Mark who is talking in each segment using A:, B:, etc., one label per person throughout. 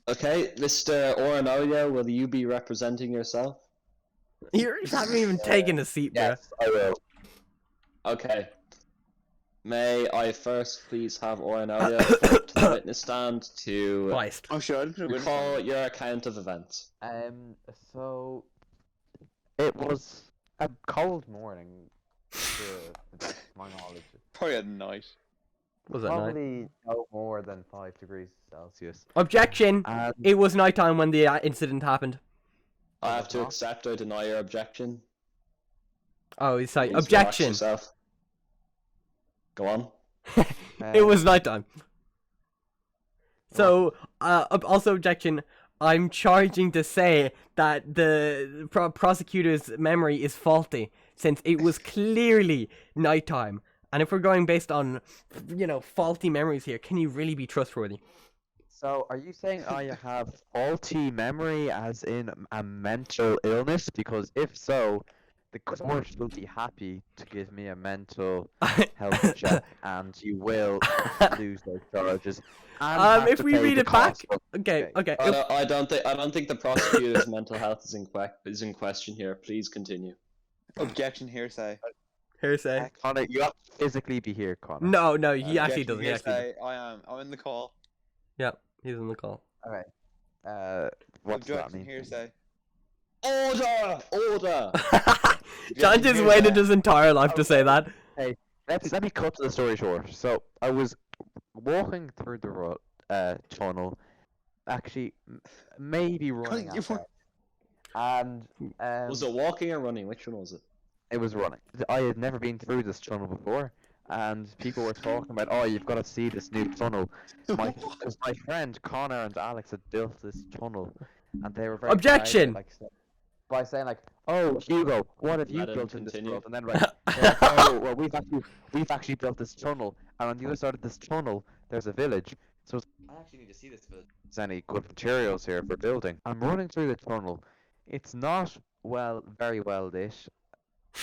A: Okay, Mr. Orinoya, will you be representing yourself?
B: You haven't even taken a seat, bro.
C: Yes, I will.
A: Okay. May I first please have Orinoya come up to the witness stand to
B: Christ.
D: Oh, sure. I'm gonna
A: recall your account of events.
C: So it was a cold morning, to the best of my knowledge.
D: Probably at night.
B: Was that night?
C: Probably no more than 5 degrees Celsius.
B: Objection!
C: And
B: It was nighttime when the incident happened.
A: I have to accept or deny your objection.
B: Oh, sorry.
A: Please relax
B: Objection!
A: yourself. Go on.
B: It was nighttime. So, also objection. I'm charging to say that the prosecutor's memory is faulty, since it was clearly nighttime. And if we're going based on, faulty memories here, can you really be trustworthy?
C: So, are you saying I have faulty memory as in a mental illness? Because if so, the court will be happy to give me a mental health check, and you will lose those charges. And have
B: if
C: to
B: we
C: pay
B: read
C: the
B: it back,
C: cost of-
B: okay.
A: I don't think the prosecutor's mental health is in question here. Please continue.
D: Objection, hearsay.
B: Hearsay.
C: Connor, you have to physically be here, Connor.
B: No, he actually
D: Objection,
B: doesn't. He actually doesn't.
D: hearsay. I'm in the call.
B: Yeah, he's on the call.
C: Alright. What's that
D: Objection,
C: mean?
D: hearsay.
A: Order! Order!
B: John just waited his entire life to say that.
C: Hey, let me cut the story short. So I was walking through the tunnel, actually maybe running
D: You
C: after, and
A: Was it walking or running? Which one was it?
C: it was running. I had never been through this tunnel before, and people were talking about, oh, you've got to see this new tunnel. Because my friend Connor and Alex had built this tunnel, and they were very
B: Objection!
C: proud, by saying like, oh, Hugo, what have you
A: Let him
C: built in this
A: continue.
C: world? And then they're like, oh, well, we've actually built this tunnel, and on the other side of this tunnel, there's a village. So I actually need to see this village. If there's any good materials here for building. I'm running through the tunnel. It's not very well lit.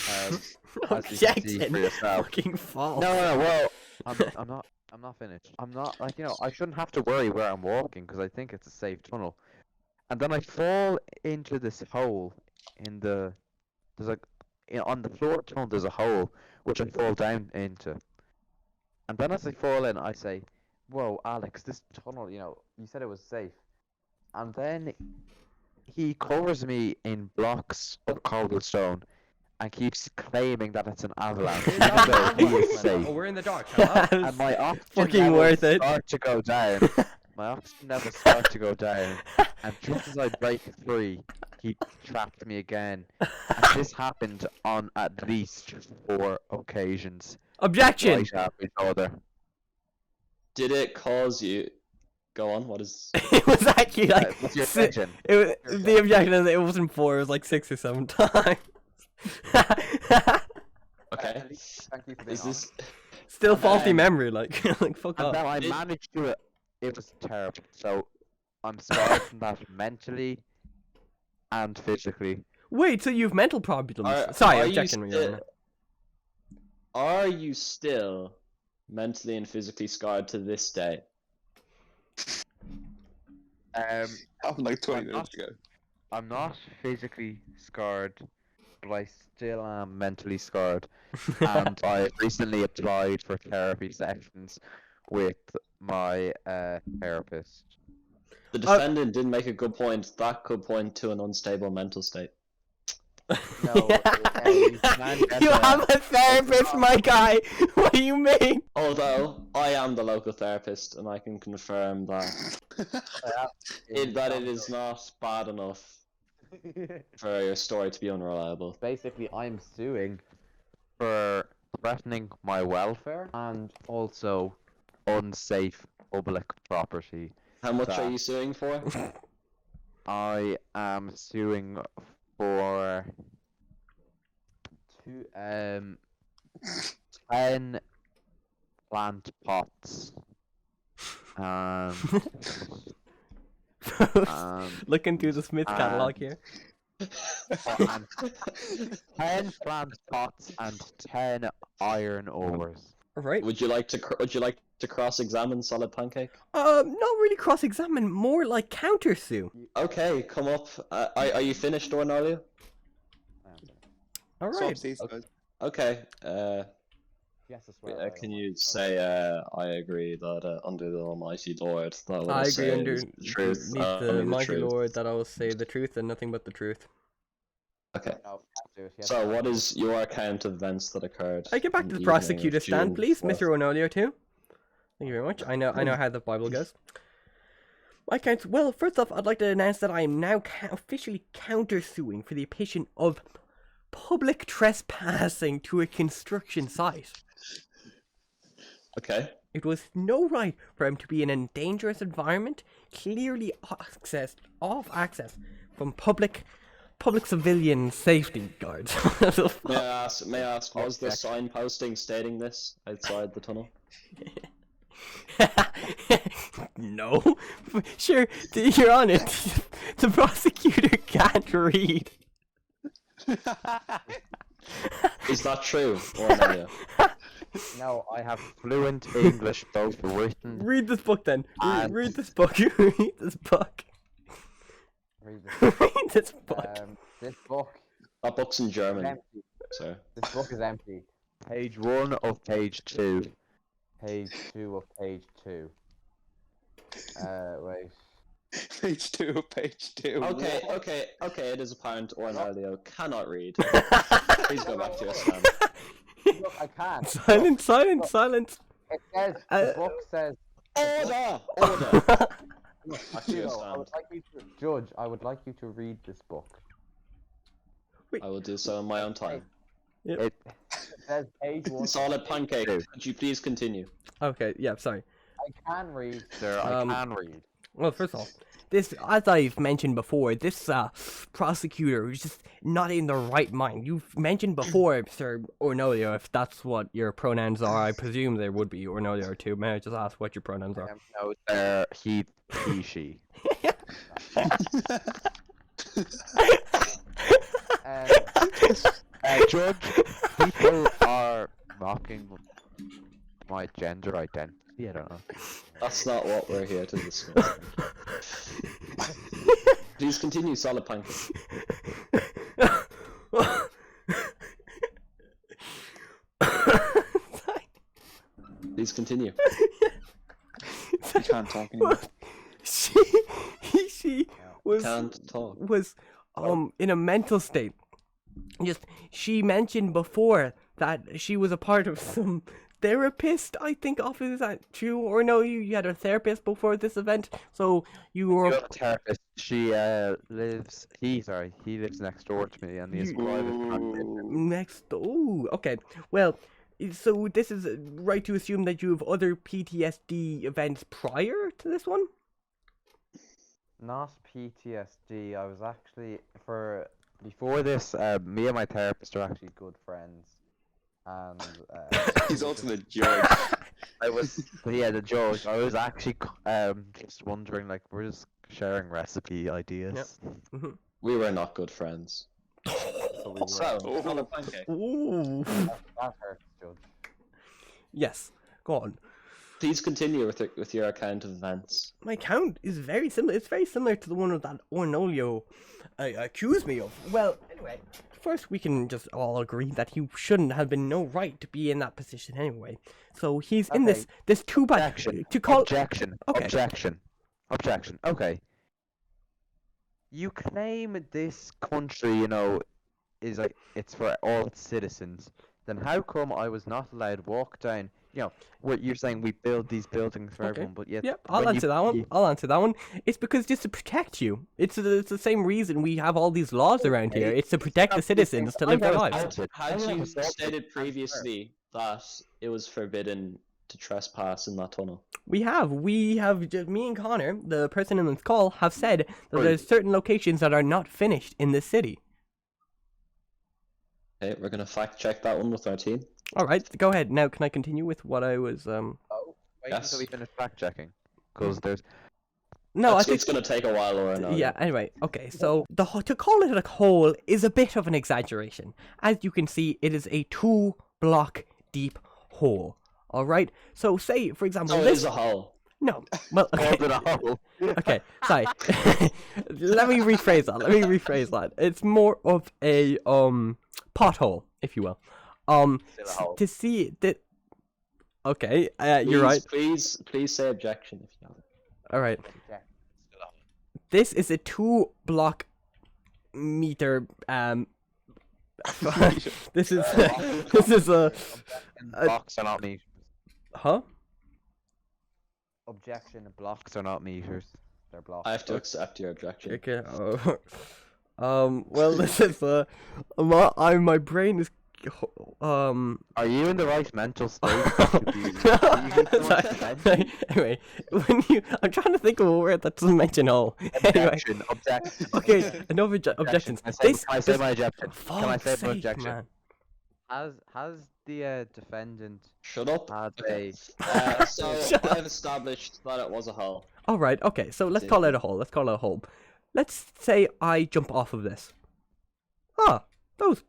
C: As you can see
B: Objection!
C: for yourself.
B: Fucking false.
C: No, well, I'm not finished. I'm not, I shouldn't have to worry where I'm walking, because I think it's a safe tunnel. And then I fall into this hole on the floor of the tunnel there's a hole, which I fall down into. And then as I fall in, I say, whoa, Alex, this tunnel, you said it was safe. And then he covers me in blocks of cobblestone and keeps claiming that it's an avalanche, even though he is safe.
B: We're in the dark.
C: And my oxygen
B: fucking
C: levels
B: worth it.
C: start to go down. My oxygen levels start to go down. And just as I break free, he trapped me again. And this happened on at least 4 occasions.
B: Objection!
C: Right after each other.
A: Did it cause you? Go on. What is?
B: It was actually like
C: What's your
B: si-
C: objection?
B: the objection is it wasn't 4, it was like 6 or 7 times.
A: Okay.
C: Thank you for being
A: Is this?
B: Still
A: And
B: faulty
A: then-
B: memory, like fuck
C: And
B: off.
C: then I
A: It-
C: managed to it was terrible. So I'm scarred from that mentally and physically.
B: Wait, so you've mental problems?
A: Are-
B: Sorry,
A: are you
B: objection. Your
A: still-
B: Honor.
A: Are you still mentally and physically scarred to this day?
D: Happened like 20
C: I'm
D: minutes ago.
C: I'm not physically scarred, but I still am mentally scarred. And I recently applied for therapy sessions with my therapist.
A: The defendant did make a good point. That could point to an unstable mental state.
C: No, you can get
B: You
C: a-
B: have a therapist, my guy. What do you mean?
A: Although I am the local therapist, and I can confirm that it is not bad enough for your story to be unreliable.
C: Basically, I'm suing for threatening my welfare and also unsafe public property.
A: How much
C: That-
A: are you suing for?
C: I am suing for 10 plant pots and
B: Looking through the Smith catalog here.
C: 10 plant pots and 10 iron ores.
B: Right.
A: Would you like to cross-examine Solid Pancake?
B: Not really cross-examine, more like counter-sue.
A: Okay, come up. Are you finished, Ornolio?
B: All right.
D: Swapsies, guys.
A: Okay.
C: Yes, I swear.
A: Can you say I agree that under the Almighty Lord that what
B: I agree
A: say
B: under
A: is the truth,
B: the
A: only
B: mighty
A: truth.
B: Lord that I will say the truth and nothing but the truth.
A: Okay.
C: No, do it, yes.
A: So what is your account of events that occurred?
B: I get back
A: on
B: to the
A: evening
B: prosecutor
A: of
B: stand,
A: June
B: please,
A: 4th?
B: Mr. Onolio too. Thank you very much. I know how the Bible goes. My counts. Well, first off, I'd like to announce that I am now officially countersuing for the admission of public trespassing to a construction site.
A: Okay.
B: It was no right for him to be in a dangerous environment, clearly off access from public civilian safety guards.
A: May I ask, was the sign posting stating this outside the tunnel?
B: No. Sure, you're on it. The prosecutor can't read.
A: Is that true, Ornolio?
C: No, I have fluent English, both written.
B: Read this book then.
C: And-
B: Read this book. Read this book.
C: Read
B: Read this book.
C: this book
A: That book's in
C: is
A: German,
C: empty.
A: sir.
C: This book is empty. Page 1 of page 2. Page 2 of page 2. Wait.
D: Page 2 of page 2.
A: Okay, it is apparent Ornolio cannot read. Please go back to your stand.
C: Look, I can't.
B: Silence.
C: It says, the book says,
A: Order!
C: look,
A: to your
C: Hugo, I would
A: stand.
C: like you to, Judge, I would like you to read this book.
A: I will do so in my own time.
C: It says page 1.
A: Solid Pancake, could you please continue?
B: Okay, yeah, sorry.
C: I can read, sir, I can read.
B: Well, first of all, this, as I've mentioned before, this prosecutor is just not in the right mind. You've mentioned before, Sir Ornolio, if that's what your pronouns are. I presume there would be Ornolio too. May I just ask what your pronouns are?
C: No, he, she. Judge, people are mocking my gender identity. I don't know.
A: That's not what we're here to discuss. Please continue, Solid Pancake. Please continue.
D: I can't talk anymore.
B: she was
A: Can't talk.
B: in a mental state. She mentioned before that she was a part of some therapist, I think, office. Is that true? Or no, you had a therapist before this event, so you were
C: The therapist, she he lives next door to me, and he's private.
B: next. Oh, okay. Well, so this is right to assume that you have other PTSD events prior to this one?
C: Not PTSD. I was actually before this. Me and my therapist are actually good friends, and
D: He's also the judge.
C: the judge. I was actually just wondering, like, we're just sharing recipe ideas.
B: Mhm.
A: We were not good friends.
C: So we were-
A: So, Solid Pancake.
B: Ooh.
C: that hurts, Judge.
B: Yes. Go on.
A: Please continue with your account of events.
B: My count is very similar. It's very similar to the one that Ornolio accused me of. Well, anyway, first we can just all agree that he shouldn't have been no right to be in that position anyway. So he's in
C: Okay.
B: this too bad
C: Objection.
B: to call.
C: Objection.
B: Okay.
C: Objection. Okay. You claim this country, is like it's for all its citizens. Then how come I was not allowed to walk down? What you're saying, we build these buildings for
B: Okay.
C: everyone, but yet.
B: Yep, I'll
C: when
B: answer that one. I'll answer that one. It's because just to protect you. It's the same reason we have all these laws around here.
C: Okay.
B: It's to protect the citizens to live their lives.
A: Had you stated previously that it was forbidden to trespass in that tunnel?
B: We have me and Connor, the person in this call, have said that there's certain locations that are not finished in this city.
A: Okay, we're gonna fact check that one with our team.
B: All right, go ahead. Now, can I continue with what I was?
C: Oh, wait
A: Yes.
C: until we finish fact checking, because there's.
B: No, I think.
A: It's gonna take a while or another.
B: Yeah. Anyway, okay. So to call it a hole is a bit of an exaggeration. As you can see, it is a 2-block deep hole. All right. So say, for example,
A: So it
B: this.
A: is a hole.
B: No. Well, okay.
C: Called it a hole.
B: Okay, sorry. Let me rephrase that. It's more of a pothole, if you will.
C: Still a hole.
B: To see that. Okay, you're right.
A: Please say objection if you have it.
B: All right.
C: Yeah, still a hole.
B: This is a 2 block meter. This is a.
C: Blocks are not meters.
B: Huh?
C: Objection, blocks are not meters. They're blocks.
A: I have to accept your objection.
B: Okay. Well, this is my brain is.
C: Are you in the right mental state? to be using someone's attention?
B: Anyway, I'm trying to think of a word that doesn't mention hole. Anyway,
C: Objection. Objection.
B: okay, enough objections.
C: Can I say my objection? Can I say my
B: Fuck's sake,
C: objection?
B: man.
C: Has the defendant
A: Shut up.
C: had
A: Okay.
C: a
A: So
B: Shut
A: I have established that it was a hole.
B: All right. Okay. So let's call it a hole. Let's say I jump off of this. Ah, that was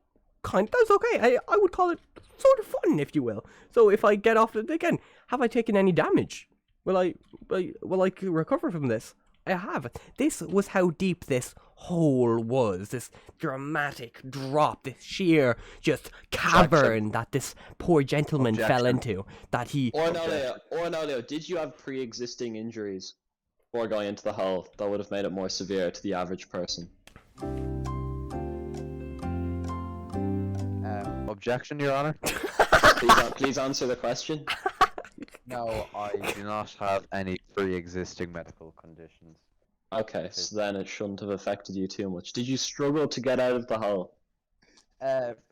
B: okay. I would call it sort of fun, if you will. So if I get off it again, have I taken any damage? Will I recover from this? I have. This was how deep this hole was. This dramatic drop, this sheer just cavern that this poor gentleman fell into. That he.
A: Ornelio, did you have pre-existing injuries before going into the hole that would have made it more severe to the average person?
C: objection, Your Honor?
A: Please answer the question.
C: No, I do not have any pre-existing medical conditions.
A: Okay, so then it shouldn't have affected you too much. Did you struggle to get out of the hole?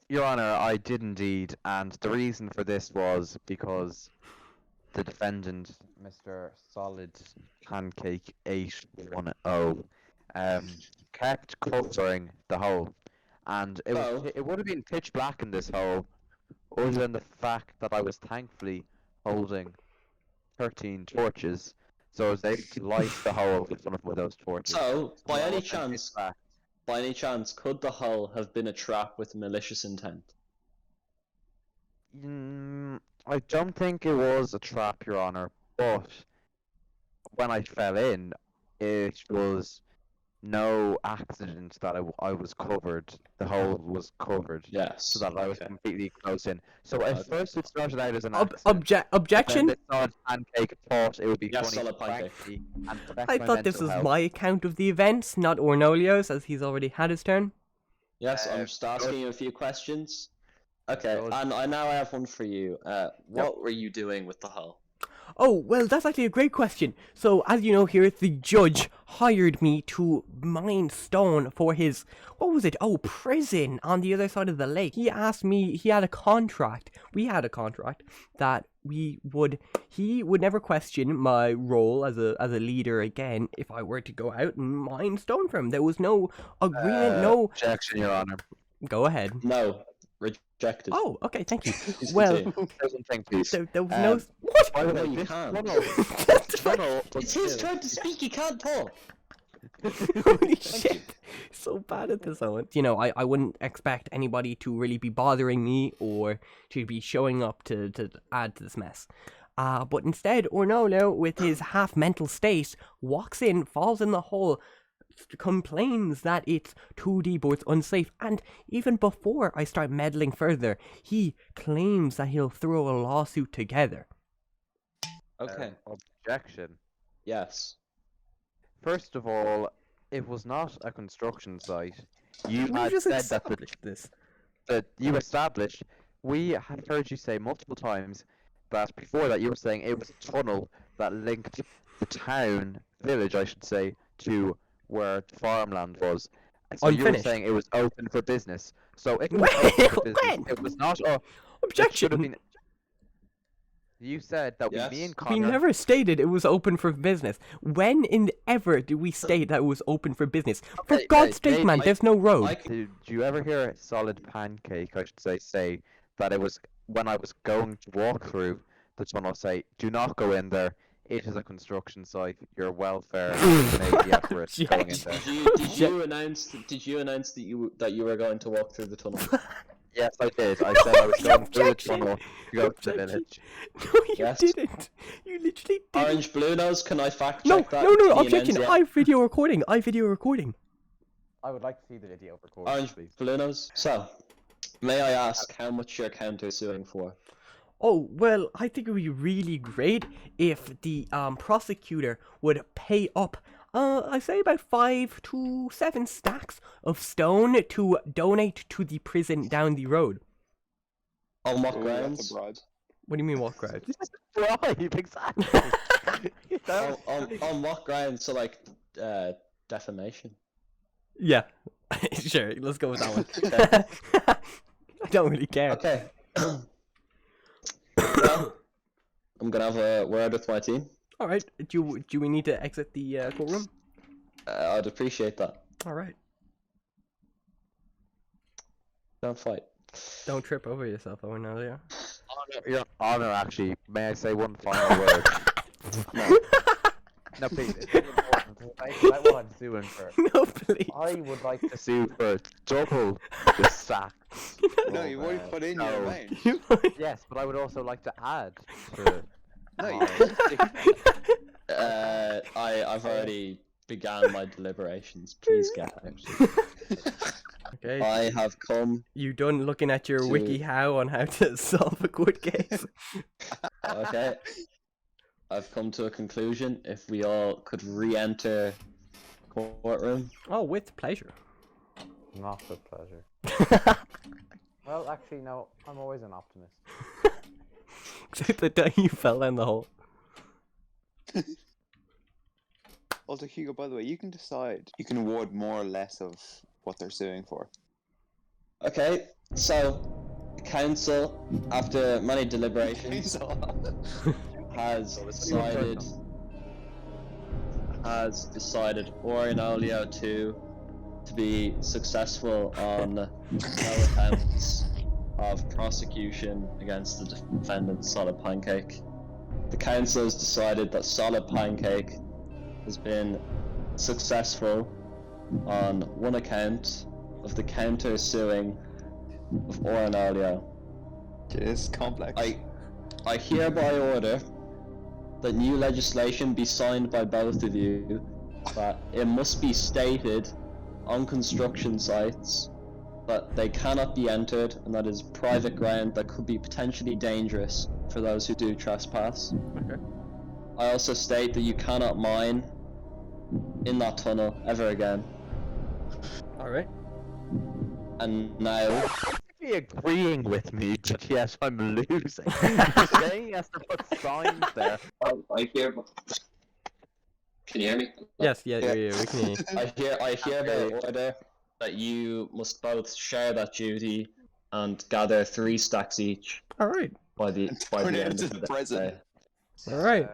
C: Your Honor, I did indeed, and the reason for this was because the defendant, Mr. Solid Pancake 810, kept covering the hole, and it would have been pitch black in this hole, other than the fact that I was thankfully holding 13 torches, so I was able to light the hole with one of those torches.
A: So, by any
C: Pitch
A: chance,
C: black.
A: could the hole have been a trap with malicious intent?
C: I don't think it was a trap, Your Honor, but when I fell in, it was no accident that I was covered. The hole was covered.
A: Yes.
C: So that I was completely close in. So at first it started out as an
B: Objection?
C: Then the Solid Pancake thought it would be
A: Yes,
C: funny
A: Solid
C: to prank
A: Pancake.
C: me and protect
B: I
C: my
B: thought this
C: mental
B: was
C: health.
B: my account of the events, not Ornolio's, as he's already had his turn.
A: Yes, I'm just asking you a few questions. Okay, and I have one for you. What were you doing with the hole?
B: Oh, well, that's actually a great question. So, as you know here, the judge hired me to mine stone for his, what was it? Oh, prison on the other side of the lake. He asked me, he had a contract. We had a contract that he would never question my role as a leader again if I were to go out and mine stone for him. There was no agreement, no...
C: Objection, Your Honor.
B: Go ahead.
A: No, rejected.
B: Oh, okay, thank you.
A: Please
B: Well,
A: continue.
C: Present thing, please.
B: there was no... What?
C: By the way,
A: you
C: this
A: can't.
C: tunnel
A: It's his turn to speak. He can't talk.
B: Holy shit. So bad at this moment. You know, I wouldn't expect anybody to really be bothering me or to be showing up to add to this mess. But instead, Ornolo, with his half-mental state, walks in, falls in the hole, complains that it's too deep or it's unsafe, and even before I start meddling further, he claims that he'll throw a lawsuit together.
A: Okay.
C: Objection.
A: Yes.
C: First of all, it was not a construction site. You
B: We
C: had
B: just
C: said that
B: established this.
C: that you established. We had heard you say multiple times that before that you were saying it was a tunnel that linked the town, village I should say, to where the farmland was. And so you were
B: Unfinished.
C: saying it was open for business. So it was
B: When?
C: open for business.
B: When?
C: It was not a...
B: Objection.
C: It should have been... You said that
A: Yes.
C: me and
B: We
C: Connor...
B: never stated it was open for business. When in ever did we state that it was open for business? For
C: Okay,
B: God's
C: okay,
B: sake, man,
C: Mike-
B: there's no road.
C: Did you ever hear a Solid Pancake, I should say that it was when I was going to walk through the tunnel, say, do not go in there. It is a construction site. Your welfare may be at risk going in there.
A: Did you announce that you were going to walk through the tunnel?
C: Yes, I did. I said I was going through the
B: Objection!
C: tunnel to go to the
B: Objection.
C: village.
B: No, you
A: Yes.
B: didn't. You literally didn't.
A: Orange Blue Nose, can I fact
B: No,
A: check that?
B: no, no,
A: to be
B: objection.
A: announced?
B: I video recording. I video recording.
C: I would like to see the video recorded,
A: Orange
C: please.
A: Blue Nose. So, may I ask how much your counter suing for?
B: Oh, well, I think it would be really great if the prosecutor would pay up, I say about 5 to 7 stacks of stone to donate to the prison down the road.
A: On what
D: Ooh,
A: grounds?
D: that's a bribe.
B: What do you mean, what crowd?
C: Bribe, exactly.
A: On what grounds? So like, defamation.
B: Yeah, sure, let's go with that one. I don't really care.
A: Okay. Well, I'm gonna have a word with my team.
B: Alright, do we need to exit the courtroom?
A: I'd appreciate that.
B: Alright.
A: Don't fight.
B: Don't trip over yourself, Owen, earlier.
C: Your Honor, actually, may I say one final word? No, please. It's really important. That's what I'm suing for.
B: No, please.
C: I would like to sue for double the sack.
D: No, you already put in your
C: no.
D: amount.
C: Yes, but I would also like to add to.
D: No, you
A: I've already began my deliberations. Please get out.
B: Okay.
A: I have come.
B: You done looking at your
A: To-
B: WikiHow on how to solve a court case?
A: Okay. I've come to a conclusion. If we all could re-enter courtroom.
B: Oh, with pleasure.
C: Not with pleasure. Well, actually, no. I'm always an optimist.
B: Except the day you fell down the hole.
D: Also, Hugo, by the way, you can decide. You can award more or less of what they're suing for.
A: Okay. So, the council, after many deliberations, has decided Orionolio to be successful on no attempts of prosecution against the defendant Solid Pancake. The council has decided that Solid Pancake has been successful on one account of the counter suing of Orionolio.
D: It's complex.
A: I hereby order that new legislation be signed by both of you that it must be stated on construction sites that they cannot be entered and that is private ground that could be potentially dangerous for those who do trespass.
B: Okay.
A: I also state that you cannot mine in that tunnel ever again.
B: Alright.
A: And now,
C: Be agreeing with me, but yes, I'm losing. You're saying he has to put signs there.
A: I hear. Can you hear me?
B: Yes, yeah,
D: Yeah.
B: we can hear you.
A: I hereby order that you must both share that duty and gather 3 stacks each
B: Alright.
A: by the
D: Turn it
A: end
D: into
A: of
D: the
A: the
D: present.
B: All right.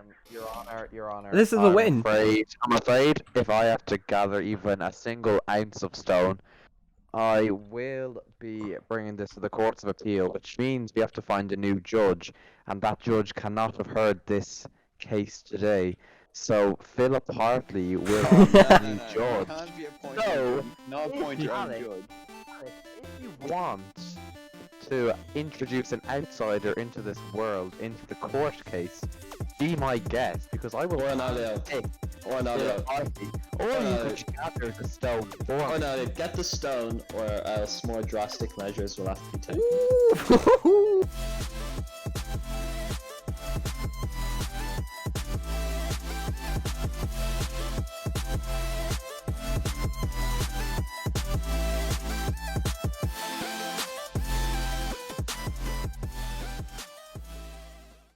C: Your Honor.
B: This is a win.
C: I'm afraid if I have to gather even a single ounce of stone, I will be bringing this to the courts of appeal, which means we have to find a new judge, and that judge cannot have heard this case today. So Philip Hartley will be the new
D: You
C: judge.
D: can't be appointed.
C: So,
D: Not appoint your own
C: Alex,
D: judge.
C: If you want to introduce an outsider into this world, into the court case, be my guest, because I will
A: Orionolio.
C: pick
A: Orionolio.
C: Philip Hartley, or you could gather the stone for me.
A: Orionolio, get the stone, or else more drastic measures will have to be taken.
B: Ooh.